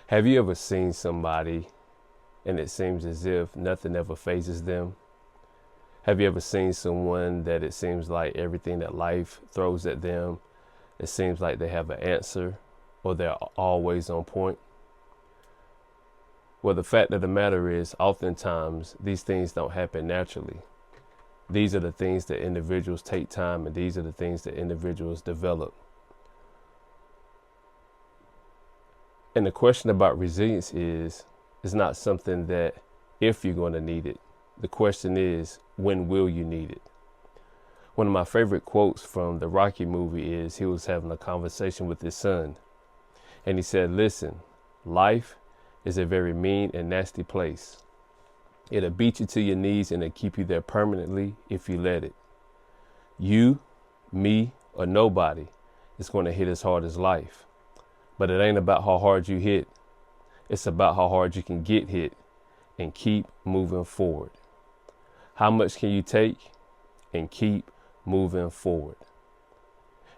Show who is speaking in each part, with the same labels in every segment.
Speaker 1: Have you ever seen somebody and it seems as if nothing ever phases them? Have you ever seen someone that it seems like everything that life throws at them, it seems like they have an answer or they're always on point? Well, the fact of the matter is, oftentimes these things don't happen naturally. These are the things that individuals take time, and these are the things that individuals develop. And the question about resilience is not something that if you're going to need it. The question is, when will you need it? One of my favorite quotes from the Rocky movie is he was having a conversation with his son. And he said, listen, life is a very mean and nasty place. It'll beat you to your knees and it'll keep you there permanently if you let it. You, me, or nobody is going to hit as hard as life. But it ain't about how hard you hit. It's about how hard you can get hit and keep moving forward. How much can you take and keep moving forward?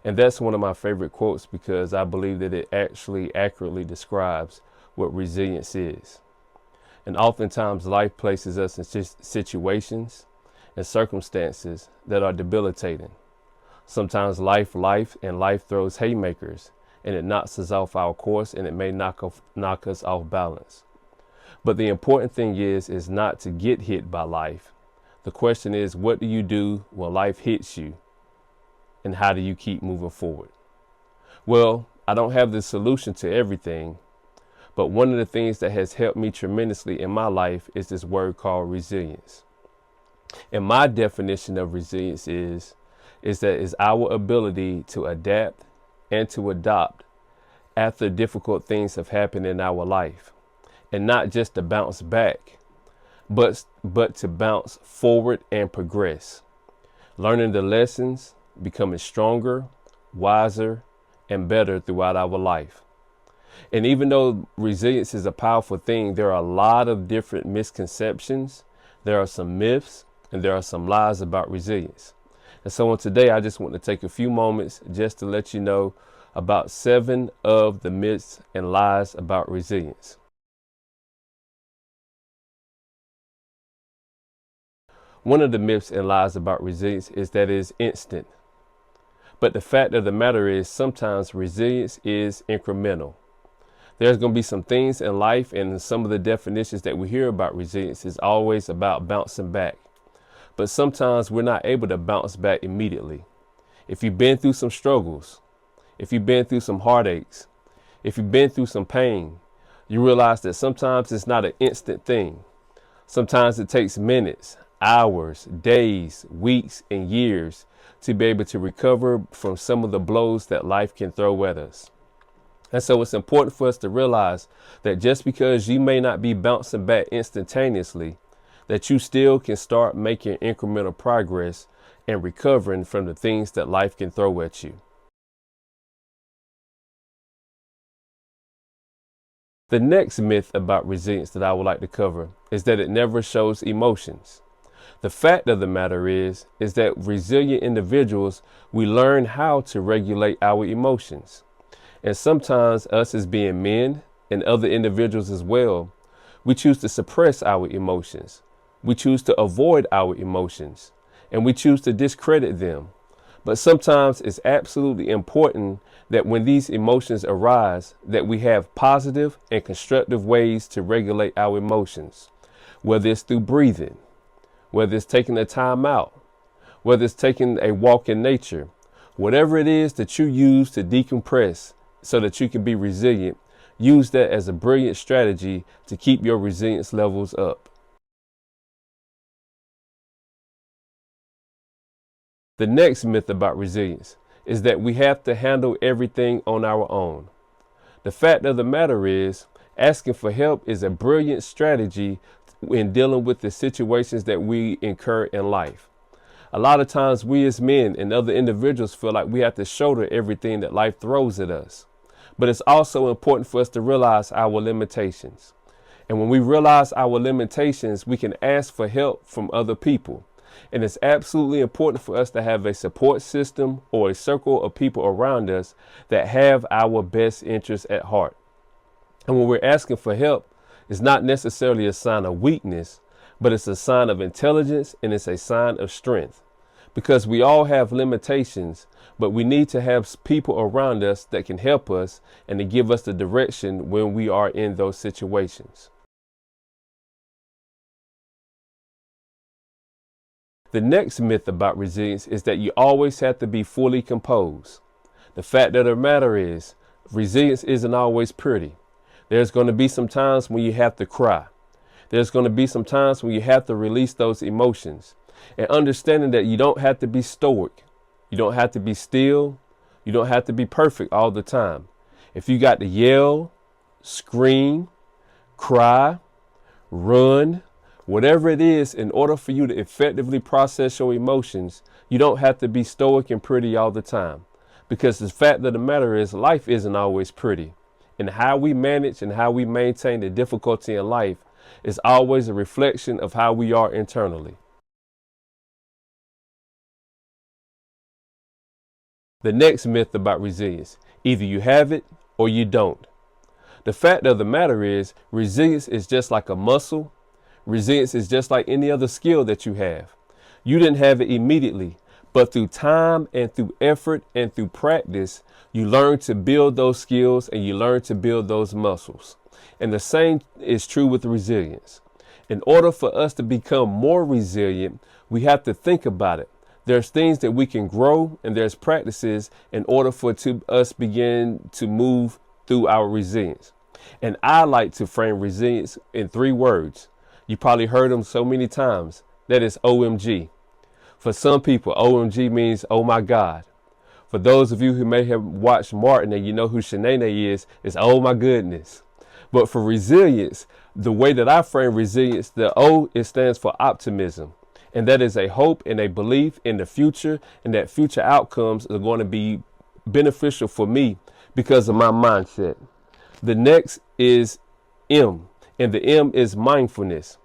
Speaker 1: And that's one of my favorite quotes because I believe that it actually accurately describes what resilience is. And oftentimes life places us in situations and circumstances that are debilitating. Sometimes life throws haymakers and it knocks us off our course and it may knock us off balance. But the important thing is not to get hit by life. The question is, what do you do when life hits you? And how do you keep moving forward? Well, I don't have the solution to everything, but one of the things that has helped me tremendously in my life is this word called resilience. And my definition of resilience is that it's our ability to adapt and to adopt after difficult things have happened in our life, and not just to bounce back, but to bounce forward and progress, learning the lessons, becoming stronger, wiser, and better throughout our life. And even though resilience is a powerful thing, there are a lot of different misconceptions. There are some myths and there are some lies about resilience. And so on today, I just want to take a few moments just to let you know about 7 of the myths and lies about resilience. One of the myths and lies about resilience is that it is instant. But the fact of the matter is sometimes resilience is incremental. There's going to be some things in life, and some of the definitions that we hear about resilience is always about bouncing back. But sometimes we're not able to bounce back immediately. If you've been through some struggles, if you've been through some heartaches, if you've been through some pain, you realize that sometimes it's not an instant thing. Sometimes it takes minutes, hours, days, weeks, and years to be able to recover from some of the blows that life can throw at us. And so it's important for us to realize that just because you may not be bouncing back instantaneously, that you still can start making incremental progress and recovering from the things that life can throw at you. The next myth about resilience that I would like to cover is that it never shows emotions. The fact of the matter is that resilient individuals, we learn how to regulate our emotions. And sometimes us as being men and other individuals as well, we choose to suppress our emotions. We choose to avoid our emotions and we choose to discredit them. But sometimes it's absolutely important that when these emotions arise, that we have positive and constructive ways to regulate our emotions, whether it's through breathing, whether it's taking a time out, whether it's taking a walk in nature, whatever it is that you use to decompress so that you can be resilient, use that as a brilliant strategy to keep your resilience levels up. The next myth about resilience is that we have to handle everything on our own. The fact of the matter is, asking for help is a brilliant strategy in dealing with the situations that we incur in life. A lot of times we as men and other individuals feel like we have to shoulder everything that life throws at us. But it's also important for us to realize our limitations. And when we realize our limitations, we can ask for help from other people. And it's absolutely important for us to have a support system or a circle of people around us that have our best interests at heart. And when we're asking for help, it's not necessarily a sign of weakness, but it's a sign of intelligence and it's a sign of strength. Because we all have limitations, but we need to have people around us that can help us and to give us the direction when we are in those situations. The next myth about resilience is that you always have to be fully composed. The fact of the matter is, resilience isn't always pretty. There's going to be some times when you have to cry. There's going to be some times when you have to release those emotions. And understanding that you don't have to be stoic. You don't have to be still. You don't have to be perfect all the time. If you got to yell, scream, cry, run, whatever it is, in order for you to effectively process your emotions, you don't have to be stoic and pretty all the time. Because the fact of the matter is, life isn't always pretty. And how we manage and how we maintain the difficulty in life is always a reflection of how we are internally. The next myth about resilience: either you have it or you don't. The fact of the matter is, resilience is just like a muscle. Resilience is just like any other skill that you have. You didn't have it immediately, but through time and through effort and through practice, you learn to build those skills and you learn to build those muscles. And the same is true with resilience. In order for us to become more resilient, we have to think about it. There's things that we can grow and there's practices in order for us begin to move through our resilience. And I like to frame resilience in 3 words. You probably heard them so many times. That is OMG. For some people, OMG means, oh my God. For those of you who may have watched Martin and you know who Shanae is, it's oh my goodness. But for resilience, the way that I frame resilience, the O, it stands for optimism. And that is a hope and a belief in the future, and that future outcomes are going to be beneficial for me because of my mindset. The next is M, and the M is mindfulness.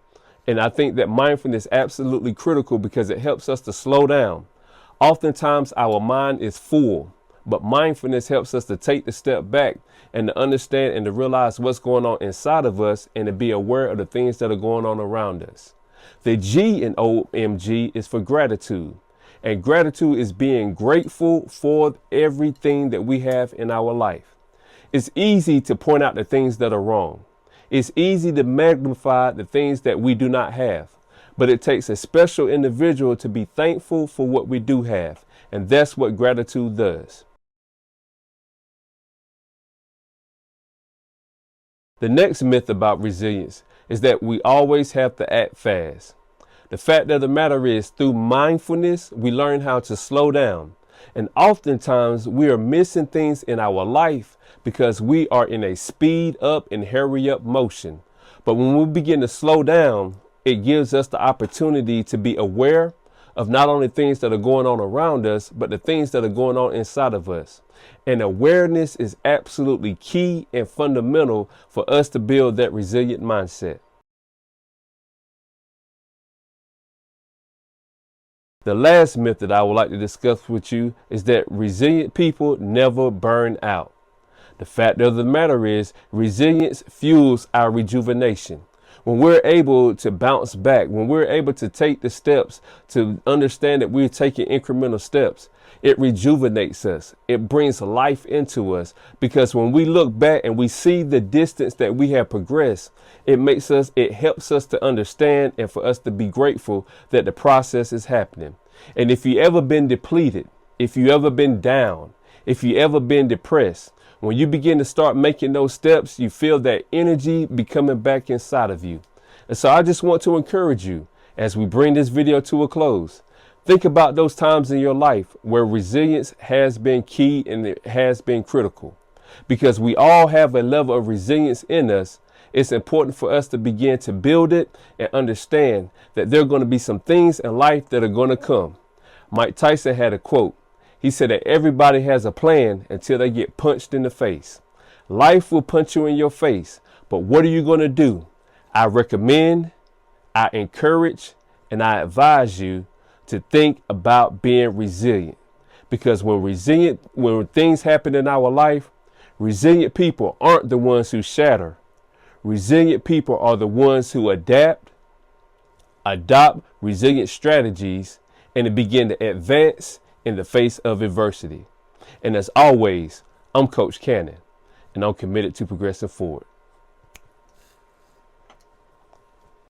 Speaker 1: And I think that mindfulness is absolutely critical because it helps us to slow down. Oftentimes our mind is full, but mindfulness helps us to take the step back and to understand and to realize what's going on inside of us and to be aware of the things that are going on around us. The G in OMG is for gratitude. And gratitude is being grateful for everything that we have in our life. It's easy to point out the things that are wrong. It's easy to magnify the things that we do not have. But it takes a special individual to be thankful for what we do have. And that's what gratitude does. The next myth about resilience is that we always have to act fast. The fact of the matter is, through mindfulness, we learn how to slow down. And oftentimes we are missing things in our life because we are in a speed up and hurry up motion. But when we begin to slow down, it gives us the opportunity to be aware of not only things that are going on around us, but the things that are going on inside of us. And awareness is absolutely key and fundamental for us to build that resilient mindset. The last myth that I would like to discuss with you is that resilient people never burn out. The fact of the matter is, resilience fuels our rejuvenation. When we're able to bounce back, when we're able to take the steps to understand that we're taking incremental steps, it rejuvenates us. It brings life into us, because when we look back and we see the distance that we have progressed, it helps us to understand and for us to be grateful that the process is happening. And if you ever been depleted, if you ever been down, if you ever been depressed, when you begin to start making those steps, you feel that energy be coming back inside of you. And so I just want to encourage you as we bring this video to a close. Think about those times in your life where resilience has been key and it has been critical. Because we all have a level of resilience in us, it's important for us to begin to build it and understand that there are going to be some things in life that are going to come. Mike Tyson had a quote. He said that everybody has a plan until they get punched in the face. Life will punch you in your face, but what are you going to do? I recommend, I encourage, and I advise you to think about being resilient. Because when things happen in our life, Resilient people aren't the ones who shatter. Resilient people are the ones who adopt resilient strategies, and begin to advance in the face of adversity. And as always, I'm Coach Cannon, and I'm committed to progressing forward.